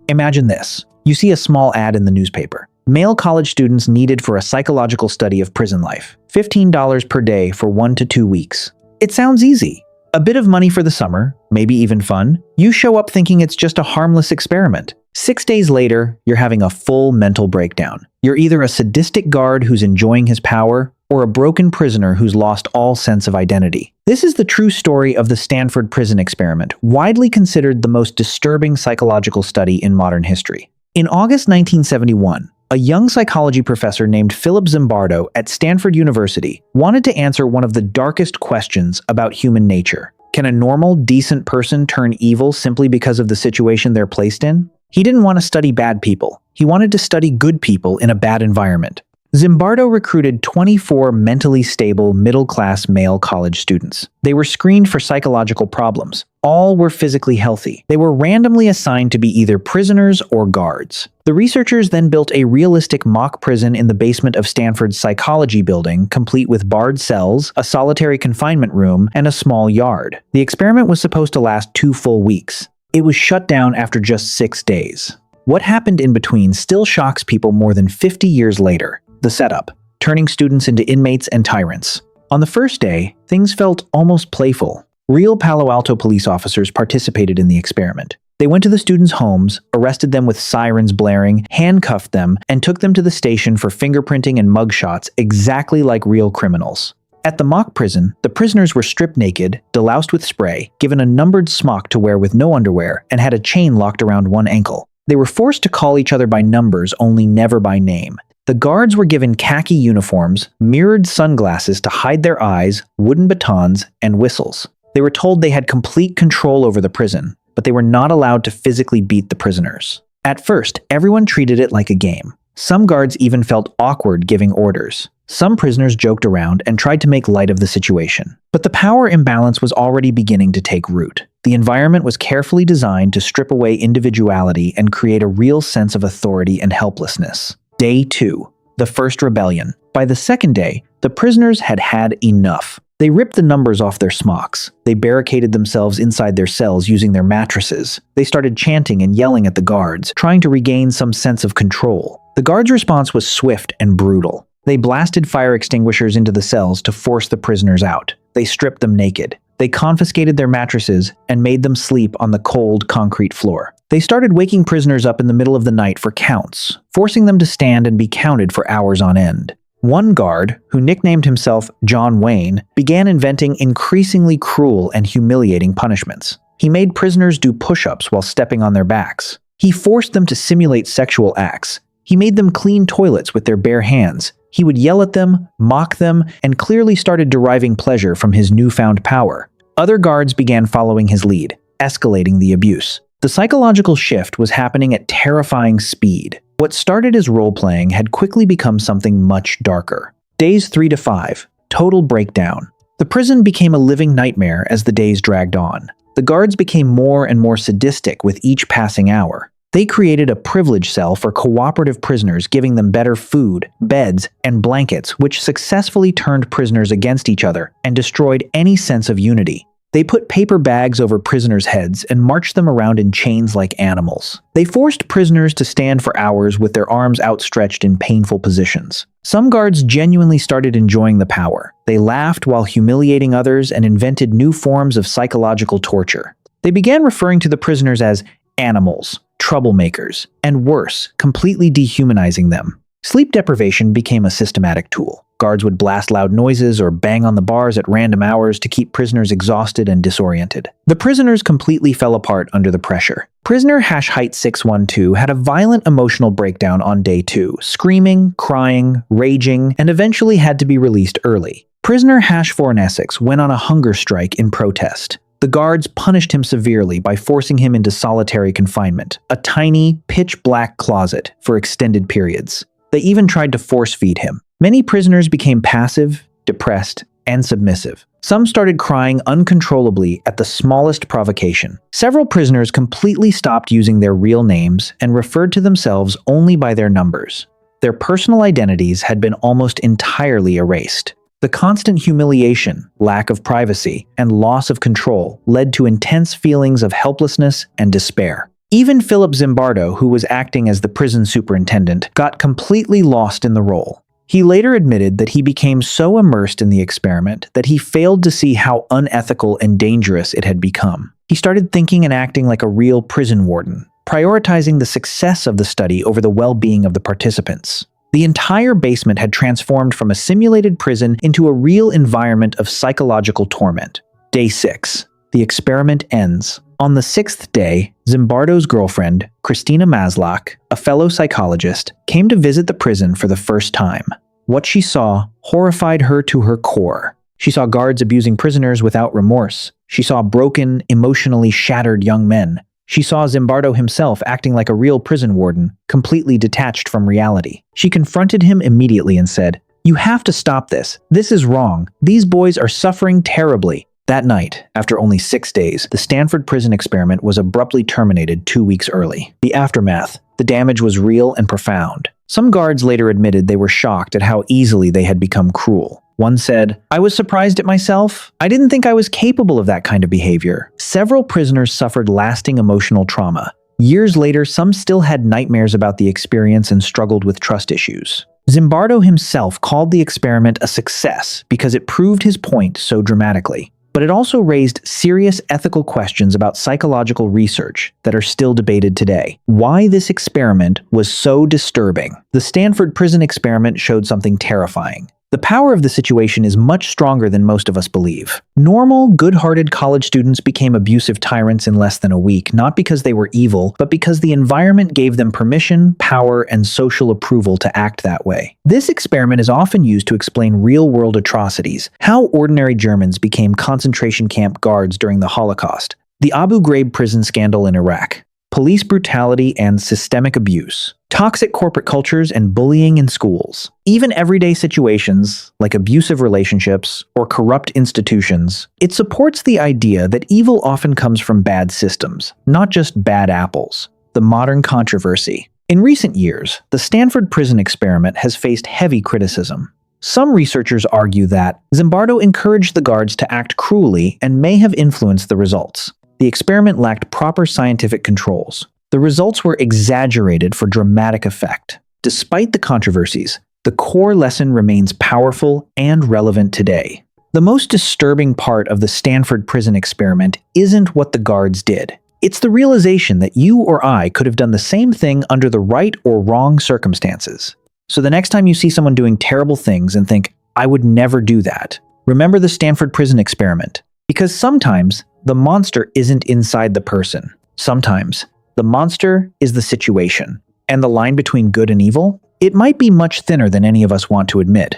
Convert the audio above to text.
Imagine this. You see a small ad in the newspaper. Male college students needed for a psychological study of prison life. $15 per day for 1 to 2 weeks. It sounds easy. A bit of money for the summer, maybe even fun. You show up thinking it's just a harmless experiment. 6 days later, you're having a full mental breakdown. You're either a sadistic guard who's enjoying his power, or a broken prisoner who's lost all sense of identity. This is the true story of the Stanford Prison Experiment, widely considered the most disturbing psychological study in modern history. In August 1971, a young psychology professor named Philip Zimbardo at Stanford University wanted to answer one of the darkest questions about human nature. Can a normal, decent person turn evil simply because of the situation they're placed in? He didn't want to study bad people. He wanted to study good people in a bad environment. Zimbardo recruited 24 mentally stable, middle-class male college students. They were screened for psychological problems. All were physically healthy. They were randomly assigned to be either prisoners or guards. The researchers then built a realistic mock prison in the basement of Stanford's psychology building, complete with barred cells, a solitary confinement room, and a small yard. The experiment was supposed to last 2 full weeks. It was shut down after just 6 days. What happened in between still shocks people more than 50 years later. The setup, turning students into inmates and tyrants. On the first day, things felt almost playful. Real Palo Alto police officers participated in the experiment. They went to the students' homes, arrested them with sirens blaring, handcuffed them, and took them to the station for fingerprinting and mugshots exactly like real criminals. At the mock prison, the prisoners were stripped naked, deloused with spray, given a numbered smock to wear with no underwear, and had a chain locked around one ankle. They were forced to call each other by numbers, only never by name. The guards were given khaki uniforms, mirrored sunglasses to hide their eyes, wooden batons, and whistles. They were told they had complete control over the prison, but they were not allowed to physically beat the prisoners. At first, everyone treated it like a game. Some guards even felt awkward giving orders. Some prisoners joked around and tried to make light of the situation. But the power imbalance was already beginning to take root. The environment was carefully designed to strip away individuality and create a real sense of authority and helplessness. Day 2. The first rebellion. By the second day, the prisoners had had enough. They ripped the numbers off their smocks. They barricaded themselves inside their cells using their mattresses. They started chanting and yelling at the guards, trying to regain some sense of control. The guards' response was swift and brutal. They blasted fire extinguishers into the cells to force the prisoners out. They stripped them naked. They confiscated their mattresses and made them sleep on the cold, concrete floor. They started waking prisoners up in the middle of the night for counts, forcing them to stand and be counted for hours on end. One guard, who nicknamed himself John Wayne, began inventing increasingly cruel and humiliating punishments. He made prisoners do push-ups while stepping on their backs. He forced them to simulate sexual acts. He made them clean toilets with their bare hands. He would yell at them, mock them, and clearly started deriving pleasure from his newfound power. Other guards began following his lead, escalating the abuse. The psychological shift was happening at terrifying speed. What started as role-playing had quickly become something much darker. Days 3 to 5. Total breakdown. The prison became a living nightmare as the days dragged on. The guards became more and more sadistic with each passing hour. They created a privilege cell for cooperative prisoners, giving them better food, beds, and blankets, which successfully turned prisoners against each other and destroyed any sense of unity. They put paper bags over prisoners' heads and marched them around in chains like animals. They forced prisoners to stand for hours with their arms outstretched in painful positions. Some guards genuinely started enjoying the power. They laughed while humiliating others and invented new forms of psychological torture. They began referring to the prisoners as animals, troublemakers, and worse, completely dehumanizing them. Sleep deprivation became a systematic tool. Guards would blast loud noises or bang on the bars at random hours to keep prisoners exhausted and disoriented. The prisoners completely fell apart under the pressure. Prisoner #height612 had a violent emotional breakdown on day 2, screaming, crying, raging, and eventually had to be released early. Prisoner #4Essex went on a hunger strike in protest. The guards punished him severely by forcing him into solitary confinement, a tiny, pitch-black closet for extended periods. They even tried to force-feed him. Many prisoners became passive, depressed, and submissive. Some started crying uncontrollably at the smallest provocation. Several prisoners completely stopped using their real names and referred to themselves only by their numbers. Their personal identities had been almost entirely erased. The constant humiliation, lack of privacy, and loss of control led to intense feelings of helplessness and despair. Even Philip Zimbardo, who was acting as the prison superintendent, got completely lost in the role. He later admitted that he became so immersed in the experiment that he failed to see how unethical and dangerous it had become. He started thinking and acting like a real prison warden, prioritizing the success of the study over the well-being of the participants. The entire basement had transformed from a simulated prison into a real environment of psychological torment. Day 6. The experiment ends. On the 6th day, Zimbardo's girlfriend, Christina Maslach, a fellow psychologist, came to visit the prison for the first time. What she saw horrified her to her core. She saw guards abusing prisoners without remorse. She saw broken, emotionally shattered young men. She saw Zimbardo himself acting like a real prison warden, completely detached from reality. She confronted him immediately and said, "You have to stop this. This is wrong. These boys are suffering terribly." That night, after only 6 days, the Stanford Prison Experiment was abruptly terminated 2 weeks early. The aftermath. The damage was real and profound. Some guards later admitted they were shocked at how easily they had become cruel. One said, "I was surprised at myself. I didn't think I was capable of that kind of behavior." Several prisoners suffered lasting emotional trauma. Years later, some still had nightmares about the experience and struggled with trust issues. Zimbardo himself called the experiment a success because it proved his point so dramatically. But it also raised serious ethical questions about psychological research that are still debated today. Why this experiment was so disturbing. The Stanford Prison Experiment showed something terrifying. The power of the situation is much stronger than most of us believe. Normal, good-hearted college students became abusive tyrants in less than a week, not because they were evil, but because the environment gave them permission, power, and social approval to act that way. This experiment is often used to explain real-world atrocities, how ordinary Germans became concentration camp guards during the Holocaust, the Abu Ghraib prison scandal in Iraq, police brutality and systemic abuse, toxic corporate cultures and bullying in schools. Even everyday situations, like abusive relationships or corrupt institutions, it supports the idea that evil often comes from bad systems, not just bad apples. The modern controversy. In recent years, the Stanford Prison Experiment has faced heavy criticism. Some researchers argue that Zimbardo encouraged the guards to act cruelly and may have influenced the results. The experiment lacked proper scientific controls. The results were exaggerated for dramatic effect. Despite the controversies, the core lesson remains powerful and relevant today. The most disturbing part of the Stanford Prison Experiment isn't what the guards did. It's the realization that you or I could have done the same thing under the right or wrong circumstances. So the next time you see someone doing terrible things and think, "I would never do that," remember the Stanford Prison Experiment. Because sometimes the monster isn't inside the person. Sometimes the monster is the situation. And the line between good and evil? It might be much thinner than any of us want to admit.